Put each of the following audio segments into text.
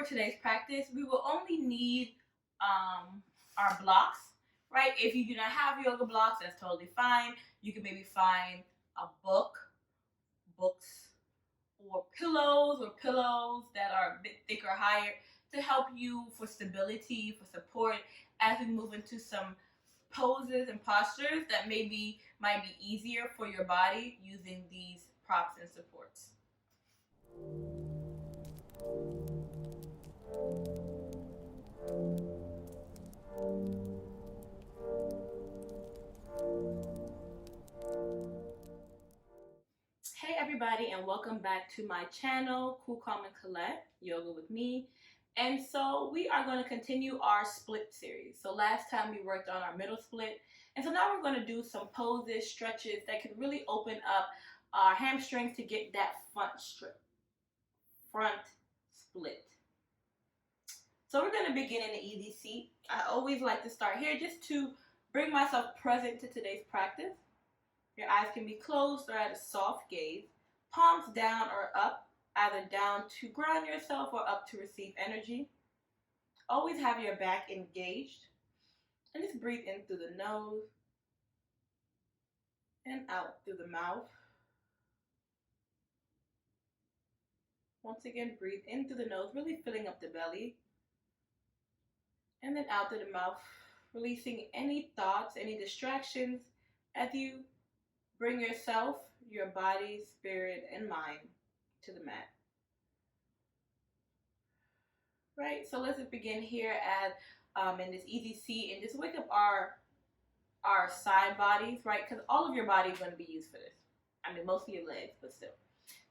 today's practice, we will only need our blocks, right? If you do not have yoga blocks, that's totally fine. You can maybe find a books, or pillows that are a bit thicker or higher to help you for stability, for support as we move into some poses and postures that maybe might be easier for your body using these props and supports. Hey everybody, and welcome back to my channel, Cool, Calm, and Colette, Yoga with me. And so we are going to continue our split series. So last time we worked on our middle split, and so now we're going to do some poses, stretches that can really open up our hamstrings to get that front split. So we're going to begin in the easy seat. I always like to start here just to bring myself present to today's practice. Your eyes can be closed or at a soft gaze. Palms down or up, either down to ground yourself or up to receive energy. Always have your back engaged. And just breathe in through the nose and out through the mouth. Once again, breathe in through the nose, really filling up the belly. And then out through the mouth, releasing any thoughts, any distractions as you bring yourself, your body, spirit, and mind to the mat. Right, so let's begin here at in this easy seat and just wake up our side bodies, right? Because all of your body is going to be used for this. I mean, mostly your legs, but still.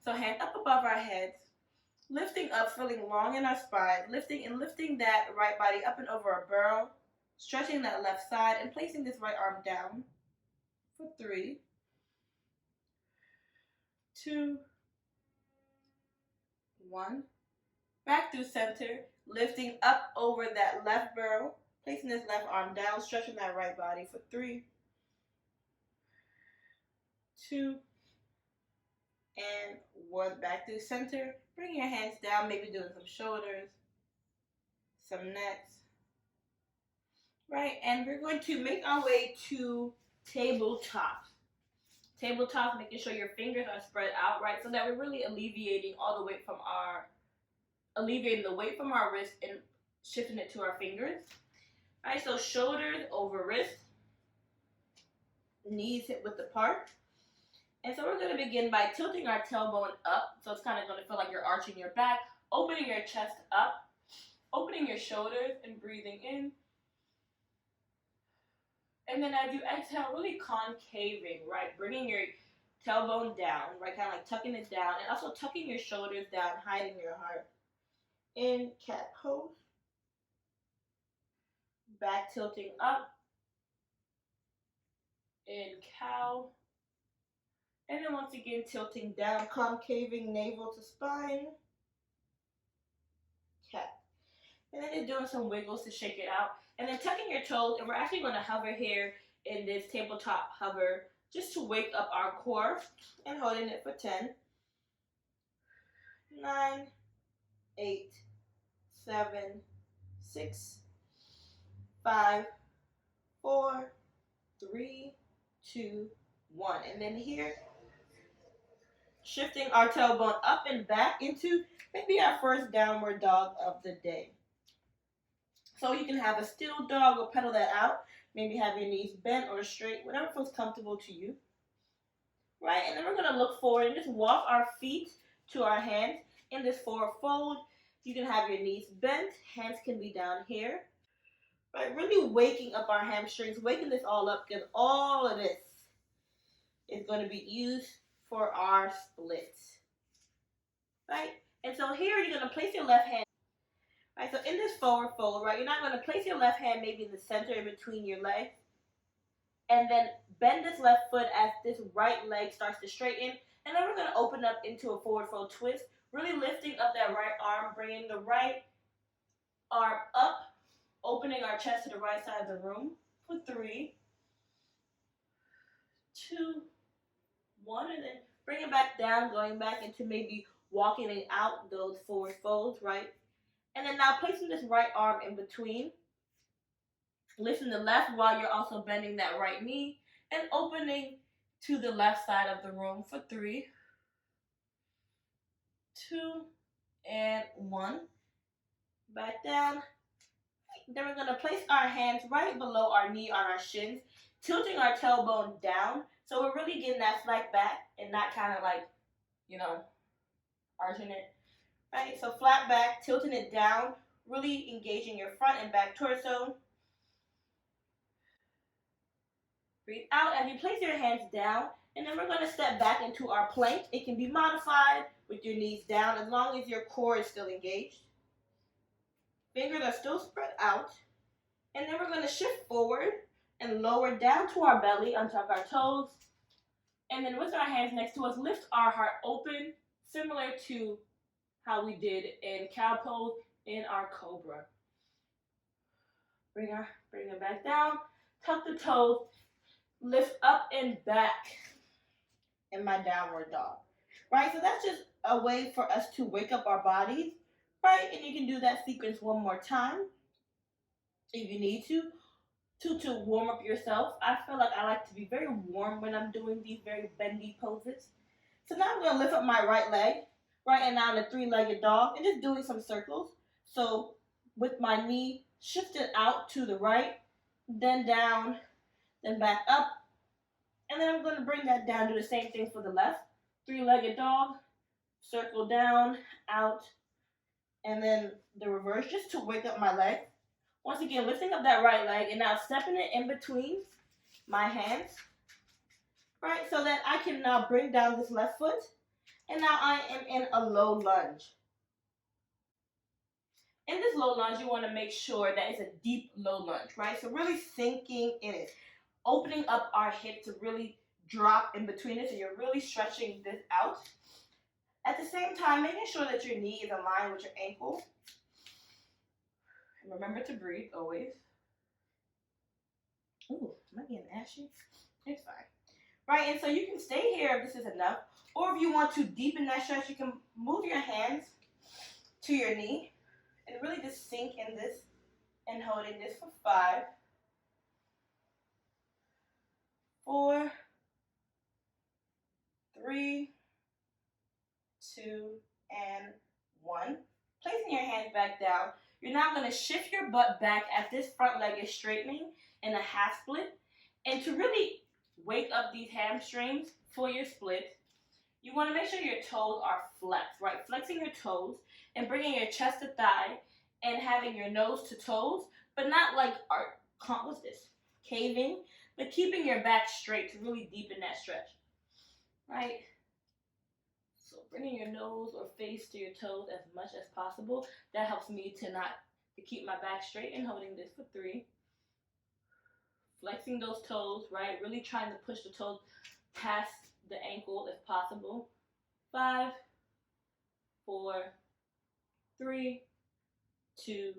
So hands up above our heads, lifting up, feeling long in our spine, lifting that right body up and over our burrow, stretching that left side, and placing this right arm down for 3, 2, 1. Back through center, lifting up over that left burrow, placing this left arm down, stretching that right body for 3, 2, and 1. Back through center. Bring your hands down, maybe doing some shoulders, some necks. Right, and we're going to make our way to tabletop. Tabletop, making sure your fingers are spread out, right, so that we're really alleviating the weight from our wrist and shifting it to our fingers. All right, so shoulders over wrist, knees hip width apart. And so we're going to begin by tilting our tailbone up. So it's kind of going to feel like you're arching your back, opening your chest up, opening your shoulders and breathing in. And then as you exhale, really concaving, right? Bringing your tailbone down, right? Kind of like tucking it down and also tucking your shoulders down, hiding your heart. In cat pose. Back tilting up. In cow. And then once again, tilting down, concaving navel to spine. Cat. And then you're doing some wiggles to shake it out. And then tucking your toes, and we're actually going to hover here in this tabletop hover just to wake up our core. And holding it for 10, 9, 8, 7, 6, 5, 4, 3, 2, 1. And then here, shifting our tailbone up and back into maybe our first downward dog of the day. So you can have a still dog or pedal that out. Maybe have your knees bent or straight, whatever feels comfortable to you. Right, and then we're going to look forward and just walk our feet to our hands in this forward fold. You can have your knees bent, hands can be down here. Right, really waking up our hamstrings, waking this all up, because all of this is going to be used for our splits. Right, and so here you're going to place your left hand. Right, so in this forward fold, right, you're not going to place your left hand maybe in the center in between your legs. And then bend this left foot as this right leg starts to straighten. And then we're going to open up into a forward fold twist, really lifting up that right arm, bringing the right arm up, opening our chest to the right side of the room for 3, 2, 1, and then bring it back down, going back into maybe walking it out those forward folds, right? And then now placing this right arm in between, lifting the left while you're also bending that right knee and opening to the left side of the room for 3, 2, and 1. Back down. Then we're going to place our hands right below our knee on our shins, tilting our tailbone down. So we're really getting that flat back and not kind of like, arching it. Right? So flat back, tilting it down, really engaging your front and back torso. Breathe out as you place your hands down, and then we're going to step back into our plank. It can be modified with your knees down as long as your core is still engaged. Fingers are still spread out. And then we're going to shift forward and lower down to our belly, untuck our toes. And then with our hands next to us, lift our heart open, similar to how we did in cow pose in our cobra. Bring it back down, tuck the toes, lift up and back in my downward dog. Right, so that's just a way for us to wake up our bodies, right? And you can do that sequence one more time if you need to warm up yourself. I feel like I like to be very warm when I'm doing these very bendy poses. So now I'm going to lift up my right leg, right, and now in a 3-legged dog, and just doing some circles. So with my knee shifted out to the right, then down, then back up, and then I'm going to bring that down, do the same thing for the left. 3-legged dog, circle down, out, and then the reverse, just to wake up my leg. Once again, lifting up that right leg and now stepping it in between my hands, right, so that I can now bring down this left foot, and now I am in a low lunge. In this low lunge, you want to make sure that it's a deep low lunge, right? So really sinking in it, opening up our hip to really drop in between it, so you're really stretching this out. At the same time, making sure that your knee is aligned with your ankle. And remember to breathe always. Ooh, am I getting ashy? It's fine. Right, and so you can stay here if this is enough. Or if you want to deepen that stretch, you can move your hands to your knee and really just sink in this and holding this for 5, 4, 3, 2, and 1. Placing your hands back down. You're now going to shift your butt back as this front leg is straightening in a half split. And to really wake up these hamstrings for your split, you want to make sure your toes are flexed, right? Flexing your toes and bringing your chest to thigh and having your nose to toes, but not like caving, but keeping your back straight to really deepen that stretch, right? So bringing your nose or face to your toes as much as possible. That helps me to keep my back straight, and holding this for 3. Flexing those toes, right? Really trying to push the toes past the ankle if possible. 5, 4, 3, 2,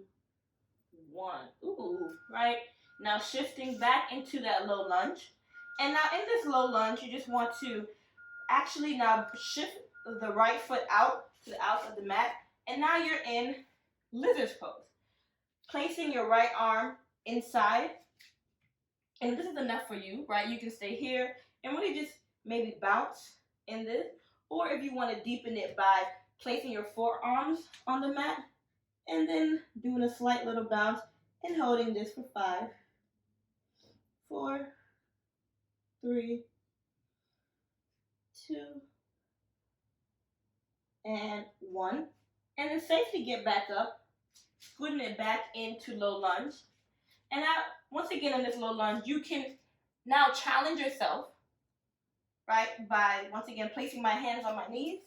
1. Ooh, right? Now shifting back into that low lunge. And now in this low lunge, you just want to actually now shift the right foot out to the outside of the mat. And now you're in lizard's pose. Placing your right arm inside. And this is enough for you, right? You can stay here and really just maybe bounce in this. Or if you want to deepen it by placing your forearms on the mat and then doing a slight little bounce and holding this for 5, 4, 3, 2, and 1. And then safely get back up, scooting it back into low lunge. And now, once again in this low lunge, you can now challenge yourself, right, by once again placing my hands on my knees.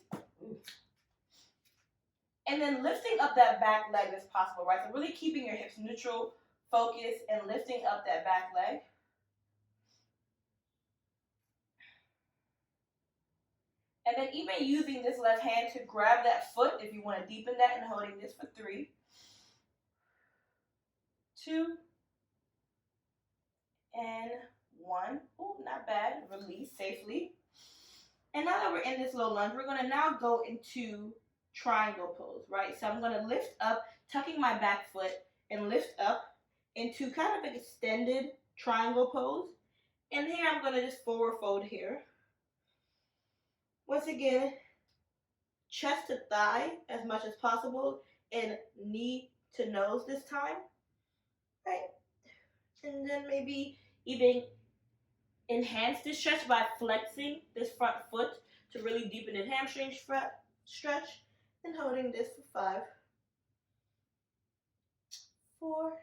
And then lifting up that back leg as possible, right? So really keeping your hips neutral, focus, and lifting up that back leg. And then even using this left hand to grab that foot if you want to deepen that, and holding this for 3, 2, and 1. Oh, not bad. Release safely. And now that we're in this low lunge, we're going to now go into triangle pose, right? So I'm going to lift up, tucking my back foot, and lift up into kind of an extended triangle pose. And here I'm going to just forward fold here. Once again, chest to thigh as much as possible, and knee to nose this time, right? And then maybe even enhance this stretch by flexing this front foot to really deepen the hamstring stretch, and holding this for 5, 4,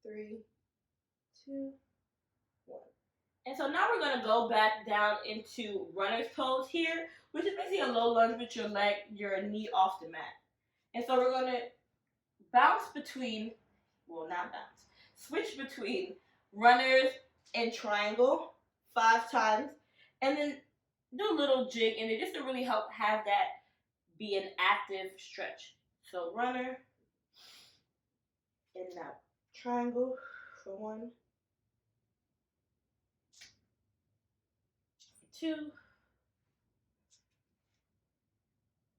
3, 2, 1. And so now we're going to go back down into runner's pose here, which is basically a low lunge with your knee off the mat. And so we're going to bounce between, well, not bounce, switch between runners and triangle 5 times, and then do a little jig in it just to really help have that be an active stretch. So runner, and now triangle for 1, 2,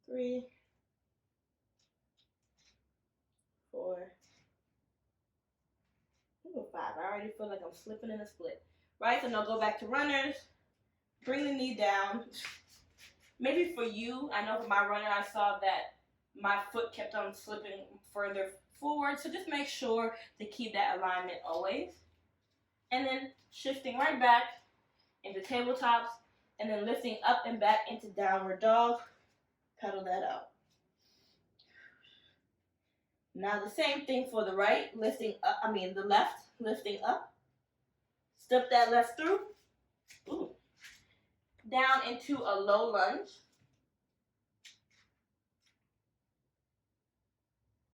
3, 4, 5. I already feel like I'm slipping in a split. Right, so now go back to runners. Bring the knee down. Maybe for you, I know for my runner, I saw that my foot kept on slipping further forward. So just make sure to keep that alignment always. And then shifting right back into tabletops, and then lifting up and back into downward dog. Pedal that out. Now the same thing for the right, the left, lifting up. Step that left through. Ooh. Down into a low lunge.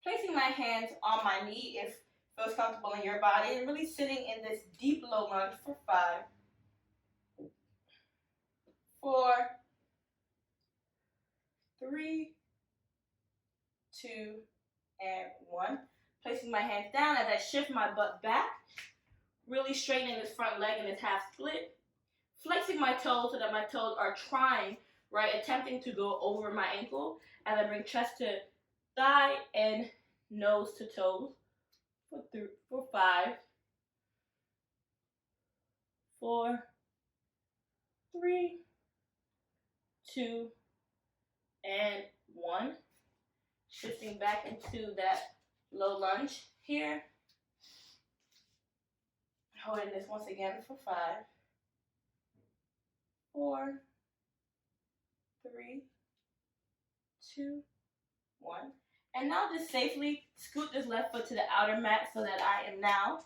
Placing my hands on my knee if it feels comfortable in your body, and really sitting in this deep low lunge for 5, 4, 3, 2, and 1. Placing my hands down as I shift my butt back, really straightening this front leg in this half split. Flexing my toes so that my toes are trying, right, attempting to go over my ankle as I bring chest to thigh and nose to toes for 5, 4, 3, 2, and 1. Shifting back into that low lunge here. Holding this once again for 5, 4, 3, 2, 1. And now just safely scoot this left foot to the outer mat so that I am now,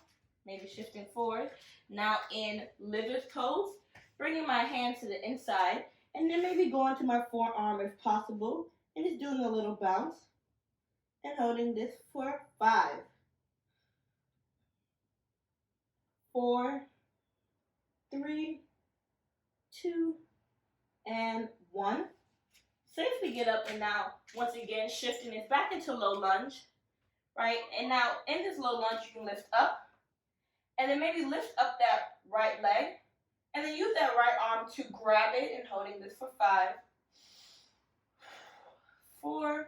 maybe shifting forward, now in lizard pose, bringing my hands to the inside, and then maybe going to my forearm if possible, and just doing a little bounce, and holding this for 5, 4, 3, 2, and 1. Safely get up, and now, once again, shifting it back into low lunge, right? And now, in this low lunge, you can lift up, and then maybe lift up that right leg, and then use that right arm to grab it, and holding this for 5, 4,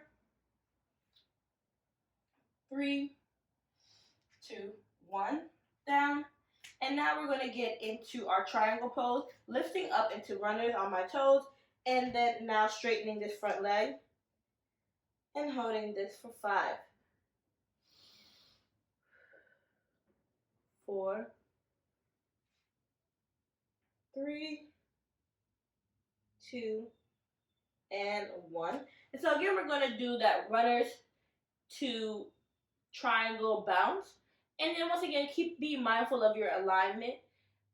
3, 2, 1, down. And now we're going to get into our triangle pose, lifting up into runners on my toes, and then now straightening this front leg and holding this for 5, 4, 3, 2, and 1. And so again, we're going to do that runners to triangle bounce. And then once again, be mindful of your alignment.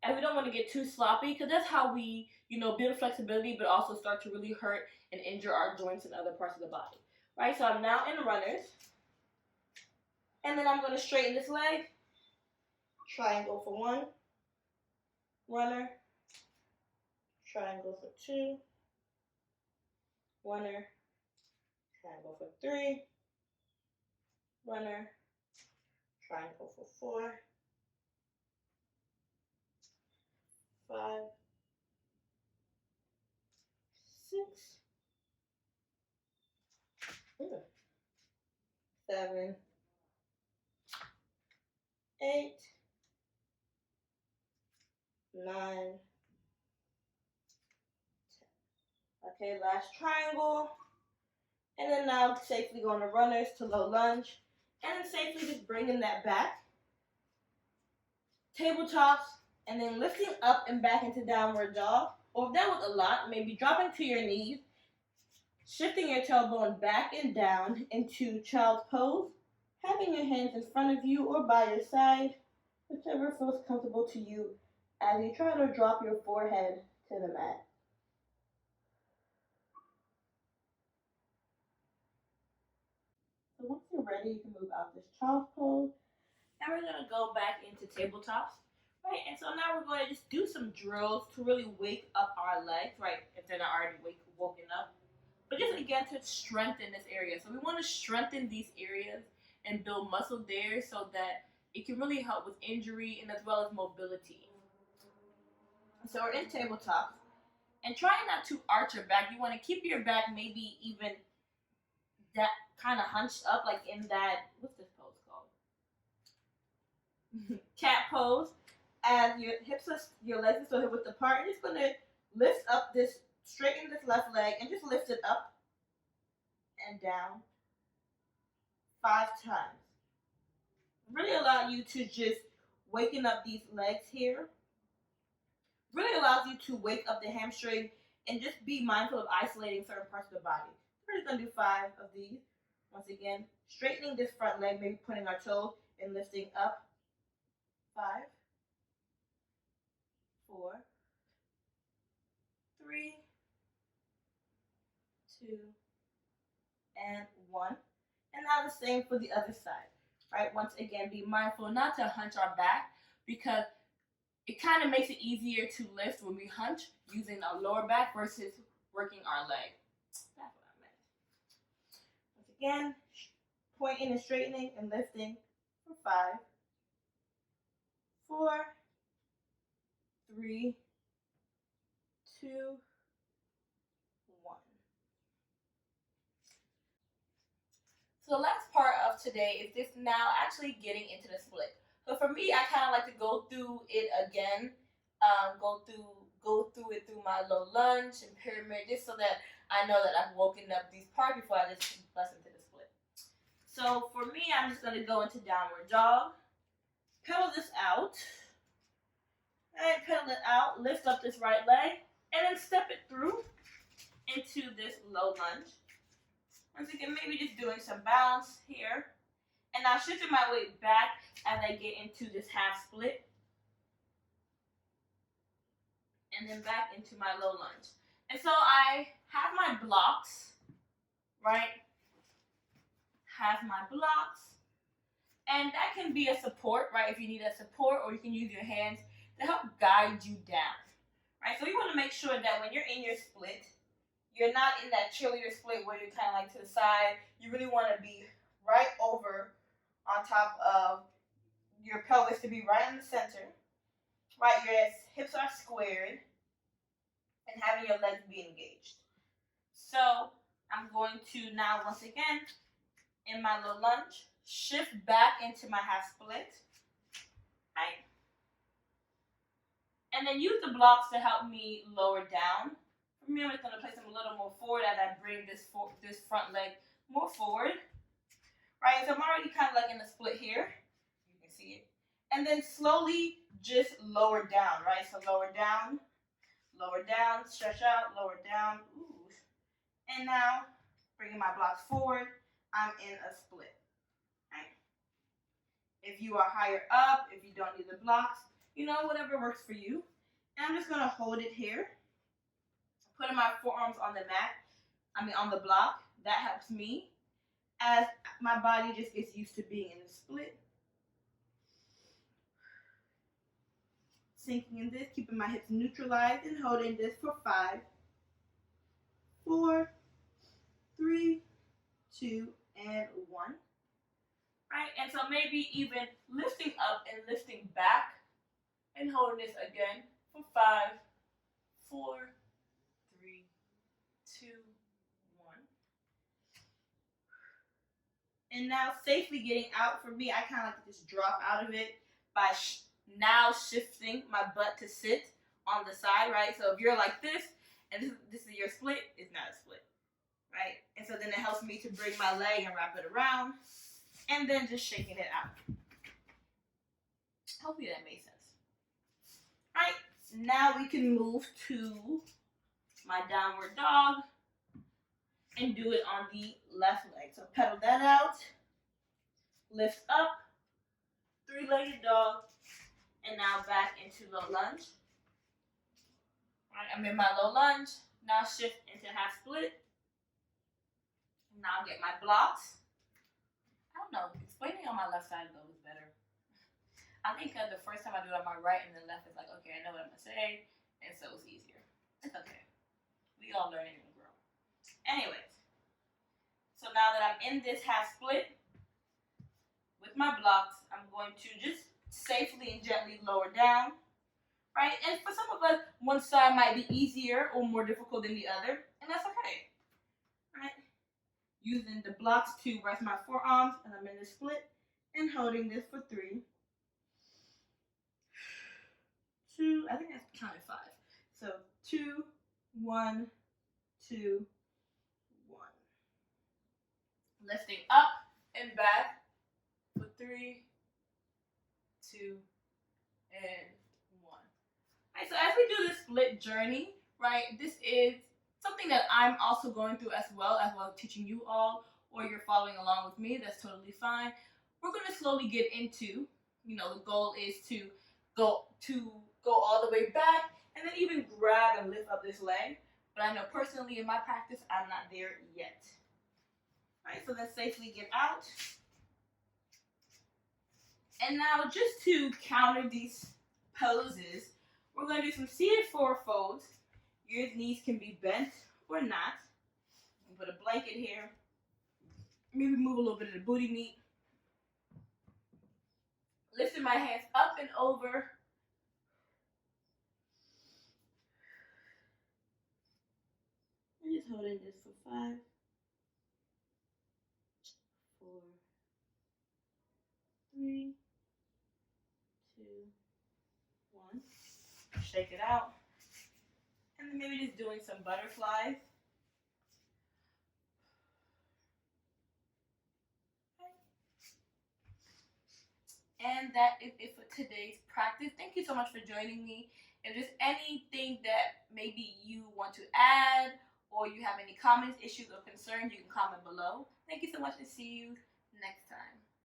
And we don't want to get too sloppy, because that's how we, build flexibility, but also start to really hurt and injure our joints and other parts of the body. Right, so I'm now in runners. And then I'm going to straighten this leg. Triangle for 1. Runner. Triangle for 2. Runner. Triangle for 3. Runner. Triangle for 4. 5, 6, 7, 8, 9, 10. Okay, last triangle. And then now safely going to runners to low lunge. And then safely just bringing that back. Tabletops, and then lifting up and back into downward dog. Or if that was a lot, maybe dropping to your knees, shifting your tailbone back and down into child's pose, having your hands in front of you or by your side, whichever feels comfortable to you as you try to drop your forehead to the mat. So once you're ready, you can move out this child's pose. Now we're going to go back into tabletops, right? And so now we're going to just do some drills to really wake up our legs, right? If they're not already woken up. But just again to strengthen this area. So we want to strengthen these areas and build muscle there so that it can really help with injury and as well as mobility. So we're in tabletops. And try not to arch your back. You want to keep your back maybe even that kind of hunched up, like in that, what's this pose called? Cat pose. As your hips are, your legs are still hip width apart, you're just going to lift up this, straighten this left leg and just lift it up and down 5 times. Really allow you to just waken up these legs here. Really allows you to wake up the hamstring and just be mindful of isolating certain parts of the body. We're just going to do 5 of these. Once again, straightening this front leg, maybe putting our toe and lifting up. 5, 4, 3, 2, and 1. And now the same for the other side. Right? Once again, be mindful not to hunch our back because it kind of makes it easier to lift when we hunch using our lower back versus working our leg. That's what I meant. Once again, pointing and straightening and lifting for 5, 4, 3, 2, 1. So the last part of today is just now actually getting into the split. So for me, I kind of like to go through it again, go through it through my low lunge and pyramid, just so that I know that I've woken up these parts before I just bust into the split. So for me, I'm just going to go into downward dog, pedal this out, and pedal it out, lift up this right leg, and then step it through into this low lunge. Once again, maybe just doing some balance here. And now shifting my weight back as I get into this half split. And then back into my low lunge. And so I have my blocks, right? Have my blocks. And that can be a support, right? If you need a support, or you can use your hands to help guide you down, right? So you want to make sure that when you're in your split, you're not in that cheerleader split where you're kind of like to the side. You really want to be right over on top of your pelvis, to be right in the center, right? Your hips are squared and having your legs be engaged. So I'm going to now, once again, in my low lunge, shift back into my half split, right? And then use the blocks to help me lower down. For me, I'm just going to place them a little more forward as I bring this front leg more forward. Right, so I'm already kind of like in the split here. You can see it. And then slowly just lower down, right? So lower down, stretch out, lower down. Ooh. And now, bringing my blocks forward, I'm in a split. Right? If you are higher up, if you don't need the blocks, whatever works for you. And I'm just going to hold it here. Putting my forearms on the on the block. That helps me as my body just gets used to being in the split. Sinking in this, keeping my hips neutralized and holding this for 5, 4, 3, 2, and 1. Right, and so maybe even lifting up and lifting back and holding this again for 5, 4, 3, 2, 1. And now safely getting out, for me, I kind of like to just drop out of it by now shifting my butt to sit on the side, right? So if you're like this, and this is your split, it's not a split, right? And so then it helps me to bring my leg and wrap it around, and then just shaking it out. Hopefully that made sense. Right, now we can move to my downward dog and do it on the left leg. So pedal that out, lift up, three-legged dog, and now back into low lunge. All right, I'm in my low lunge. Now shift into half split. Now get my blocks. I don't know, explaining on my left side though is better. I think the first time I do it on my right and the left is like, okay, I know what I'm gonna say, and so it's easier. It's okay. We all learn and grow. Anyways, so now that I'm in this half split with my blocks, I'm going to just safely and gently lower down, right? And for some of us, one side might be easier or more difficult than the other, and that's okay, right? Using the blocks to rest my forearms, and I'm in the split and holding this for 3, 2, I think that's counted 5. So 2, 1, 2, 1. Lifting up and back for 3, 2, and 1. Right, so as we do this split journey, right, this is something that I'm also going through as well as teaching you all, or you're following along with me, that's totally fine. We're going to slowly get into, the goal is to go all the way back and then even grab and lift up this leg. But I know personally in my practice, I'm not there yet. All right, so then safely get out. And now just to counter these poses, we're going to do some seated forward folds. Your knees can be bent or not. You can put a blanket here. Maybe move a little bit of the booty meat. Lifting my hands up and over. I'm just holding this for 5, 4, 3, 2, 1. Shake it out. And then maybe just doing some butterflies. And that is it for today's practice. Thank you so much for joining me. If there's anything that maybe you want to add, or you have any comments, issues, or concerns, you can comment below. Thank you so much, and see you